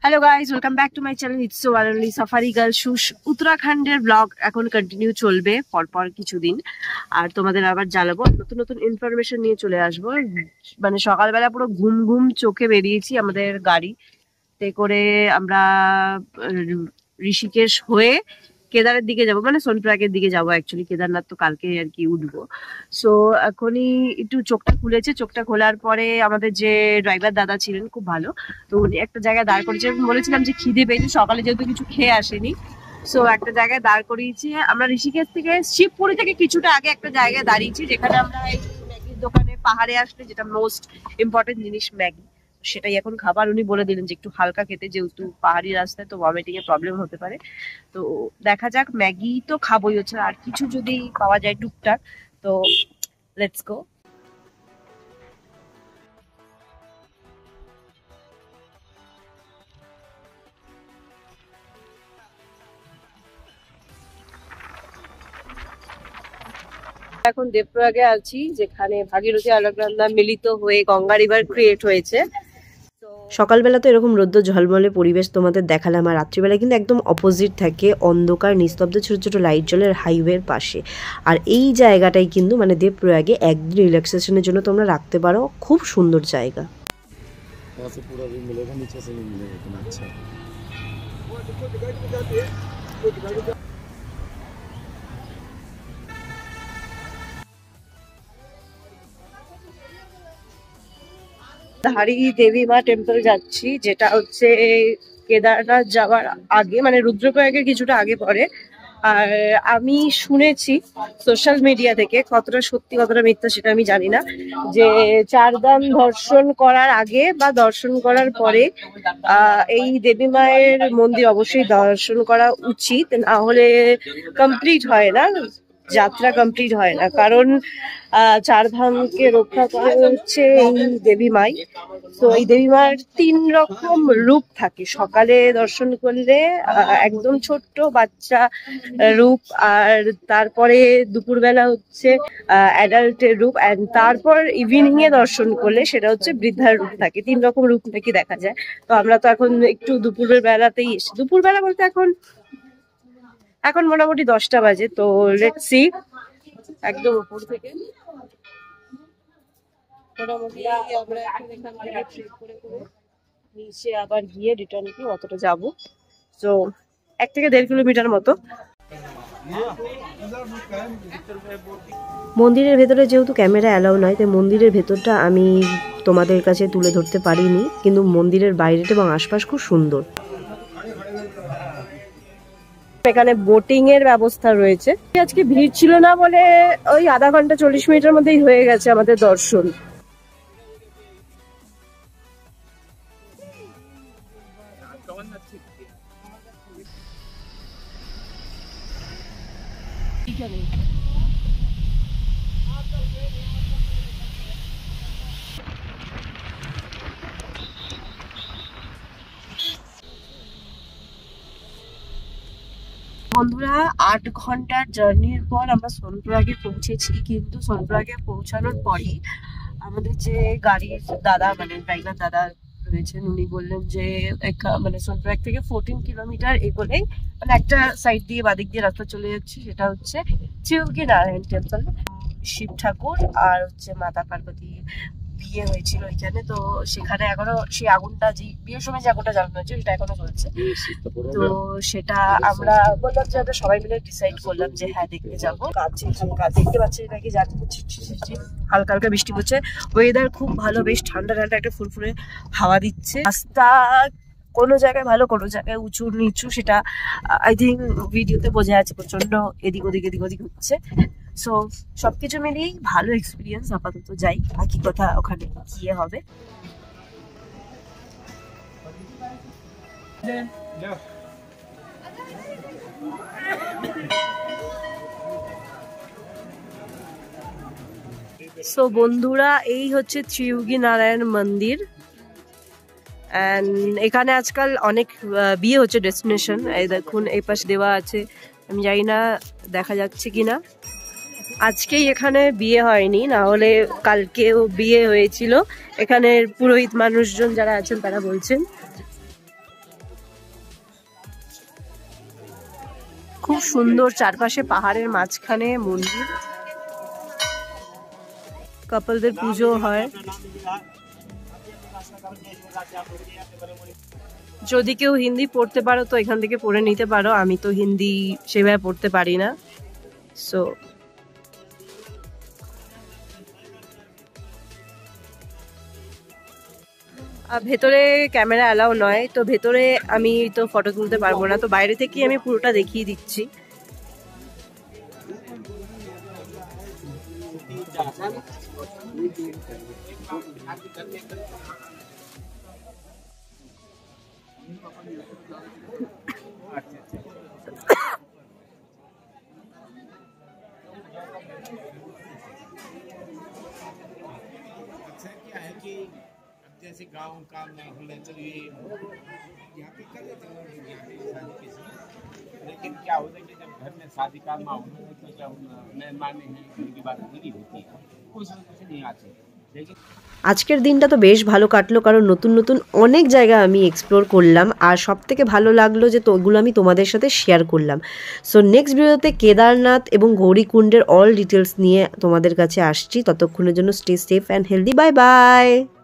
Hello guys, welcome back to my channel. It's সো ওয়ানলি safari girl শুশ। উত্তরাখণ্ডের ব্লগ এখন কন্টিনিউ চলবে পরপর কিছুদিন, আর তোমাদের আবার জ্বালাবো, নতুন নতুন ইনফরমেশন নিয়ে চলে আসবো। মানে সকালবেলা পুরো ঘুম ঘুম চোখে বেরিয়েছি আমাদের গাড়িতে করে। আমরা ঋষিকেশ হয়ে কেদারের দিকে যাব, মানে সোনপ্রয়াগের দিকে যাবো। অ্যাকচুয়ালি কেদারনাথ তো কালকে আর কি উঠবো। সো এখনই একটু চোখটা খুলেছে। চোখটা খোলার পরে আমাদের যে ড্রাইভার দাদা ছিলেন খুব ভালো, তো উনি একটা জায়গায় দাঁড় করিয়েছে। বলেছিলাম যে খিদে পেয়েছে, সকালে যেহেতু কিছু খেয়ে আসেনি, সো একটা জায়গায় দাঁড় করিয়েছি। আমরা ঋষিকেশ থেকে শিবপুরি থেকে কিছুটা আগে একটা জায়গায় দাঁড়িয়েছি, যেখানে আমরা এই ম্যাগির দোকানে পাহাড়ে আসলে যেটা মোস্ট ইম্পর্টেন্ট জিনিস ম্যাগি, সেটাই এখন খাবার। উনি বলে দিলেন যে একটু হালকা খেতে, যেহেতু পাহাড়ি রাস্তায় তো ভমিটিং এর প্রবলেম হতে পারে। তো দেখা যাক, ম্যাগি তো খাবোই, হচ্ছে আর কিছু যদি পাওয়া যায় টুকটাক। তো লেটস গো। এখন দেবপ্রয়াগে আছি, যেখানে ভাগীরথী আলোকনন্দা মিলিত হয়ে গঙ্গা রিভার ক্রিয়েট হয়েছে। সকালবেলা তো এরকম রোদ্র ঝলমলে পরিবেশ তোমাদের দেখালাম, আর রাত্রিবেলা কিন্তু একদম অপোজিট থাকে, অন্ধকার নিস্তব্ধ ছোট ছোট লাইট জ্বলের হাইওয়ের পাশে। আর এই জায়গাটাই কিন্তু মানে দেবপ্রয়াগে একদিন রিল্যাক্সেশনের জন্য তোমরা রাখতে পারো, খুব সুন্দর জায়গা। ধারী দেবী মা টেম্পল যাচ্ছি, যেটা হচ্ছে কেদারনাথ যাওয়ার আগে, মানে রুদ্রপ্রয়াগের কিছুটা আগে পড়ে। আর আমি শুনেছি সোশ্যাল মিডিয়া থেকে, কতটা সত্যি কতটা মিথ্যা সেটা আমি জানি না, যে চারধাম দর্শন করার আগে বা দর্শন করার পরে এই দেবী মায়ের মন্দির অবশ্যই দর্শন করা উচিত, না হলে কমপ্লিট হয় না, যাত্রা কমপ্লিট হয় না। কারণ চারধামকে রক্ষা করে হচ্ছে এই দেবী মাই। তো এই দেবী মার 3 রকম রূপ থাকে। সকালে দর্শন করলে একদম ছোট্ট বাচ্চা রূপ, আর তারপরে দুপুরবেলা হচ্ছে অ্যাডাল্টের রূপ, অ্যান্ড তারপর ইভিনিং এ দর্শন করলে সেটা হচ্ছে বৃদ্ধার রূপ থাকে। 3 রকম রূপ নাকি দেখা যায়। তো আমরা তো এখন একটু দুপুরের বেলাতেই এসেছি। দুপুরবেলা বলতে এখন মোটামুটি 10টা বাজে। তো লেটস সি, একদম উপর থেকে মোটামুটি আমরা এখন এখান থেকে ট্রেক করে করে নিচে আবার গিয়ে রিটার্ন কি অতটা যাব, তো 1 থেকে 1.5 কিলোমিটার মতো। মন্দিরের ভেতরে যেহেতু ক্যামেরা অ্যালাউ নয়, তাই মন্দিরের ভেতরটা আমি তোমাদের কাছে তুলে ধরতে পারিনি, কিন্তু মন্দিরের বাইরেটা এবং আশপাশ খুব সুন্দর। এখানে বোটিং এর ব্যবস্থা রয়েছে। আজকে ভিড় ছিল না বলে ওই আধা ঘন্টা 40 মিনিটের মধ্যেই হয়ে গেছে আমাদের দর্শন। বন্ধুরা, 8 ঘন্টার জার্নির পর আমরা সোনপ্রয়াগে পৌঁছেছি, কিন্তু সোনপ্রয়াগে পৌঁছানোর পরই আমাদের যে গাড়ির দাদা, মানে ড্রাইভার দাদা রয়েছেন, উনি বললেন যে মানে সোনপ্রয়াগ থেকে 14 কিলোমিটার এগোলেই মানে একটা সাইড দিয়ে বাদিক দিয়ে রাস্তা চলে যাচ্ছে, সেটা হচ্ছে চিউকি নারায়ণ টেম্পল। শিব ঠাকুর আর হচ্ছে মাতা পার্বতী বিয়ে হয়েছিল এখানে। তো সেখানে এখনো সেই আগুনটা, যে বিয়ের সময় যে আগুনটা জ্বালানো হয়েছে সেটা এখনো চলছে। তো সেটা আমরা বললাম যে আমরা সবাই মিলে ডিসাইড করলাম যে হ্যাঁ দেখতে যাবো। দেখতে পাচ্ছি নাকি হালকা হালকা বৃষ্টি পড়ছে, ওয়েদার খুব ভালো, বেশ ঠান্ডা ঠান্ডা একটা ফুরফুরে হাওয়া দিচ্ছে। রাস্তা কোনো জায়গায় ভালো, কোনো জায়গায় উঁচু নিচু, সেটা আই থিঙ্ক ভিডিওতে বোঝা যাচ্ছে। প্রচন্ড এদিক ওদিক হচ্ছে। সো সবকিছু মিলিয়েই ভালো এক্সপিরিয়েন্স। আপাতত যাই, বাকি কথা ওখানে গিয়ে হবে। সো বন্ধুরা, এই হচ্ছে ত্রিয়োগী নারায়ণ মন্দির। এন্ড এখানে আজকাল অনেক বিয়ে হচ্ছে ডেস্টিনেশন। এই দেখুন, এই পাশে দেওয়া আছে, আমি জানি না দেখা যাচ্ছে কিনা। আজকেই এখানে বিয়ে হয়নি, না হলে কালকেও বিয়ে হয়েছিল। এখানের পুরোহিত মানুষজন যারা আছেন তারা বলছেন। খুব সুন্দর, চারপাশে পাহাড়ের মাঝখানে মন্দির, কাপলদের পুজো হয়। যদি কেউ হিন্দি পড়তে পারো তো এখান থেকে পড়ে নিতে পারো, আমি তো হিন্দি সেভাবে পড়তে পারি না, সো ভেতরে ক্যামেরা অ্যালাউ নয়, তো ভেতরে আমি তো ফটো তুলতে পারবো না, তো বাইরে থেকেই আমি পুরোটা দেখিয়ে দিচ্ছি। जैसे गाँव का माहौल है तो ये यहाँ पे कर लेते हैं यहाँ पे शादी के समय, लेकिन क्या होता है कि जब घर में शादी का माहौल है तो जब मेहमान हैं उनकी बात पूरी होती है, कुछ नहीं आते। আজকের দিনটা তো বেশ ভালো কাটলো, কারণ নতুন নতুন অনেক জায়গা আমি এক্সপ্লোর করলাম, আর সব থেকে ভালো লাগলো যে ওগুলো আমি তোমাদের সাথে শেয়ার করলাম। সো নেক্সট ভিডিওতে কেদারনাথ এবং গৌরীকুণ্ডের অল ডিটেলস নিয়ে তোমাদের কাছে আসছি। ততক্ষণের জন্য stay safe and healthy. Bye bye.